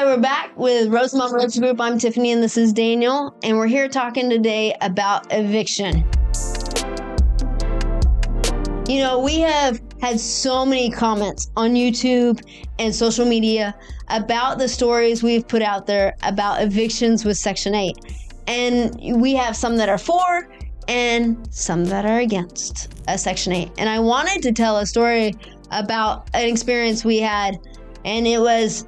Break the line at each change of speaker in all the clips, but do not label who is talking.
Hi, we're back with Rosenbaum Realty Group. I'm Tiffany and this is Daniel, and we're here talking today about eviction. You know, we have had so many comments on YouTube and social media about the stories we've put out there about evictions with Section 8. And we have some that are for and some that are against Section 8. And I wanted to tell a story about an experience we had, and it was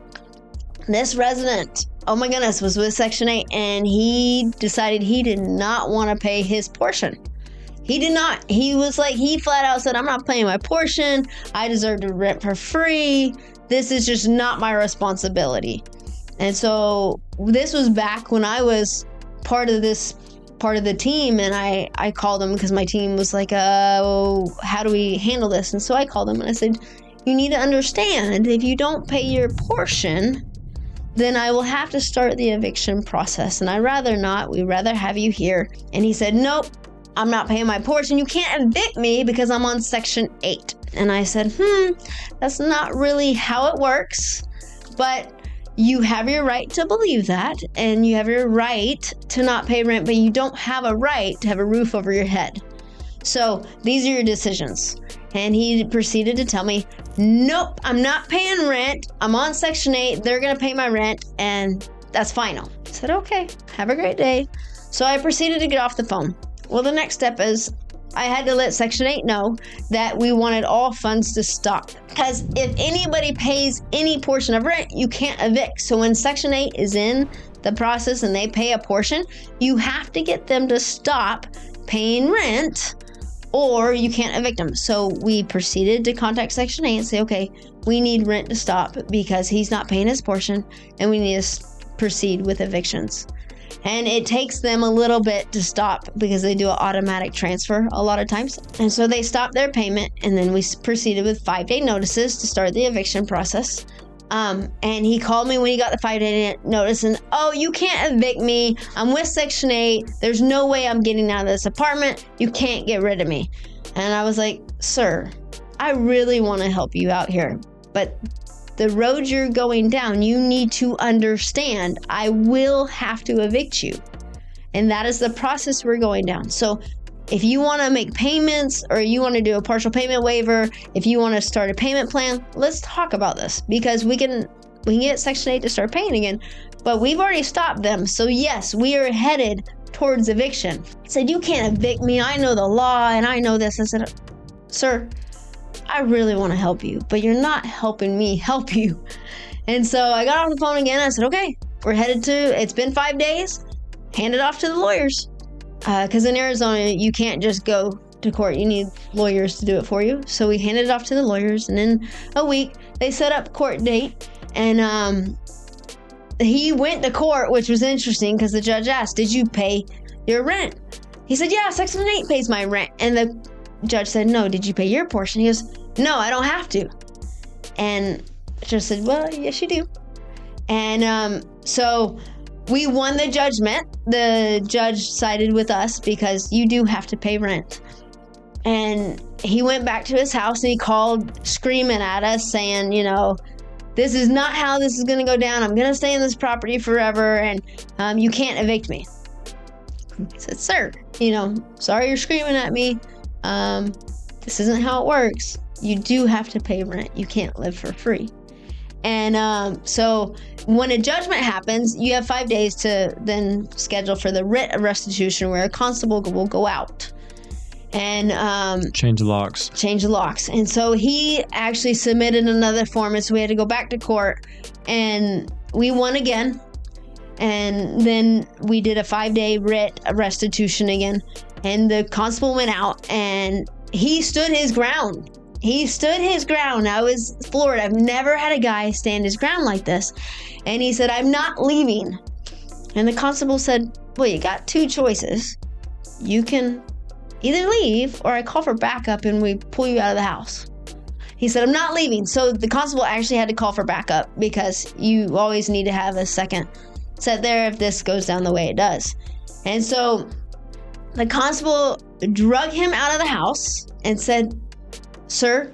this resident, oh my goodness, was with Section 8, and he decided he did not want to pay his portion. He did not. He was like, he flat out said, I'm not paying my portion. I deserve to rent for free. This is just not my responsibility. And so this was back when I was part of the team, and I called him because my team was like, how do we handle this? And so I called him and I said, you need to understand, if you don't pay your portion, then I will have to start the eviction process. And I'd rather not. We'd rather have you here. And he said, nope, I'm not paying my portion. You can't evict me because I'm on Section 8. And I said, that's not really how it works. But you have your right to believe that. And you have your right to not pay rent. But you don't have a right to have a roof over your head. So these are your decisions. And he proceeded to tell me, nope, I'm not paying rent. I'm on Section 8. They're going to pay my rent, and that's final. I said, okay, have a great day. So I proceeded to get off the phone. Well, the next step is I had to let Section 8 know that we wanted all funds to stop. Because if anybody pays any portion of rent, you can't evict. So when Section 8 is in the process and they pay a portion, you have to get them to stop paying rent, or you can't evict them. So we proceeded to contact Section 8 and say, okay, we need rent to stop because he's not paying his portion, and we need to proceed with evictions. And it takes them a little bit to stop because they do an automatic transfer a lot of times. And so they stopped their payment, and then we proceeded with 5-day notices to start the eviction process. And he called me when he got the 5-day notice, and, oh, you can't evict me. I'm with Section 8. There's no way I'm getting out of this apartment. You can't get rid of me. And I was like, sir, I really want to help you out here, but the road you're going down, you need to understand I will have to evict you. And that is the process we're going down. So if you want to make payments, or you want to do a partial payment waiver, if you want to start a payment plan, let's talk about this, because we can get Section 8 to start paying again, but we've already stopped them. So yes, we are headed towards eviction. I said, you can't evict me. I know the law and I know this. I said, sir, I really want to help you, but you're not helping me help you. And so I got off the phone again. I said, okay, we're headed it's been 5 days, hand it off to the lawyers. Because in Arizona, you can't just go to court. You need lawyers to do it for you. So we handed it off to the lawyers, and in a week, they set up court date, and he went to court, which was interesting because the judge asked, did you pay your rent? He said, yeah, Section 8 pays my rent. And the judge said, no, did you pay your portion? He goes, no, I don't have to. And the judge said, well, yes, you do. And so we won the judgment. The judge sided with us because you do have to pay rent. And he went back to his house and he called screaming at us saying, you know, this is not how this is going to go down. I'm going to stay in this property forever, and you can't evict me. I said, sir, you know, sorry you're screaming at me. This isn't how it works. You do have to pay rent. You can't live for free. And so when a judgment happens, you have 5 days to then schedule for the writ of restitution, where a constable will go out and
change the locks.
And so he actually submitted another form, and so we had to go back to court, and we won again. And then we did a 5-day writ of restitution again, and the constable went out and he stood his ground. I was floored. I've never had a guy stand his ground like this. And he said, I'm not leaving. And the constable said, well, you got 2 choices. You can either leave, or I call for backup and we pull you out of the house. He said, I'm not leaving. So the constable actually had to call for backup, because you always need to have a second set there if this goes down the way it does. And so the constable drug him out of the house and said, sir,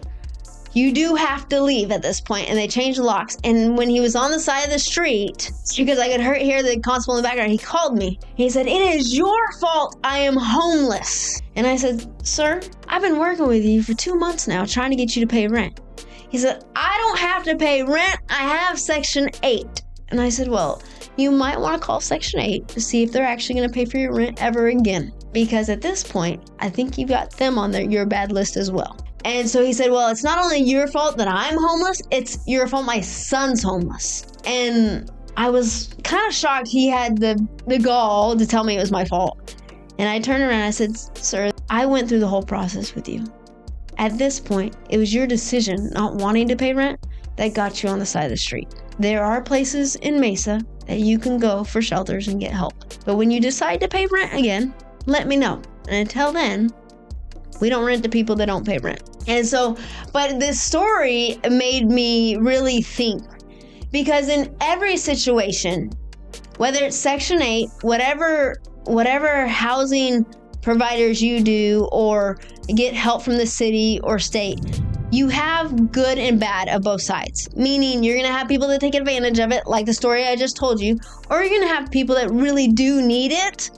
you do have to leave at this point, and they changed the locks. And when he was on the side of the street, because I could hear the constable in the background, he called me. He said, "It is your fault I am homeless." And I said, "Sir, I've been working with you for 2 months now trying to get you to pay rent." He said, "I don't have to pay rent. I have Section 8. And I said, "Well, you might want to call Section 8 to see if they're actually going to pay for your rent ever again. Because at this point, I think you got them on your bad list as well." And so he said, "Well, it's not only your fault that I'm homeless, it's your fault my son's homeless." And I was kind of shocked he had the gall to tell me it was my fault. And I turned around and I said, "Sir, I went through the whole process with you. At this point, it was your decision not wanting to pay rent that got you on the side of the street. There are places in Mesa that you can go for shelters and get help. But when you decide to pay rent again, let me know. And until then, we don't rent to people that don't pay rent." And so, but this story made me really think, because in every situation, whether it's Section 8, whatever housing providers you do or get help from the city or state, you have good and bad of both sides. Meaning you're going to have people that take advantage of it, like the story I just told you, or you're going to have people that really do need it.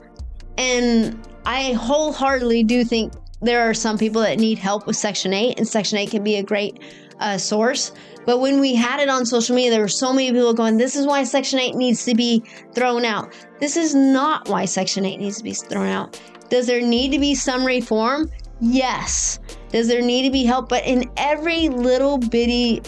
And I wholeheartedly do think there are some people that need help with Section 8, and Section 8 can be a great source. But when we had it on social media, there were so many people going, "This is why Section 8 needs to be thrown out." This is not why Section 8 needs to be thrown out. Does there need to be some reform? Yes. Does there need to be help? But in every little bitty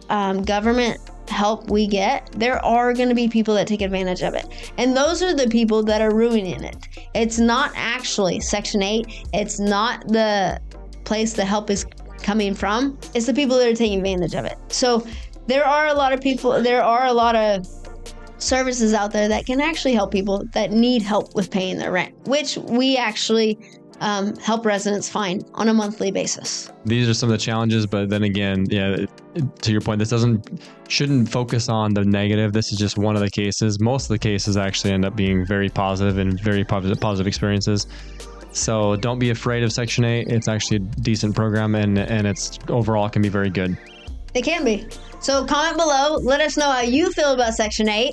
government help we get, there are going to be people that take advantage of it. And those are the people that are ruining it. It's not actually Section 8. It's not the place the help is coming from. It's the people that are taking advantage of it. So there are a lot of people, there are a lot of services out there that can actually help people that need help with paying their rent, which we actually help residents find on a monthly basis.
These are some of the challenges, but then again, yeah, to your point, this shouldn't focus on the negative. This is just one of the cases. Most of the cases actually end up being very positive and very positive experiences. So don't be afraid of Section 8. It's actually a decent program, and it's overall can be very good.
It can be. So comment below. Let us know how you feel about Section 8.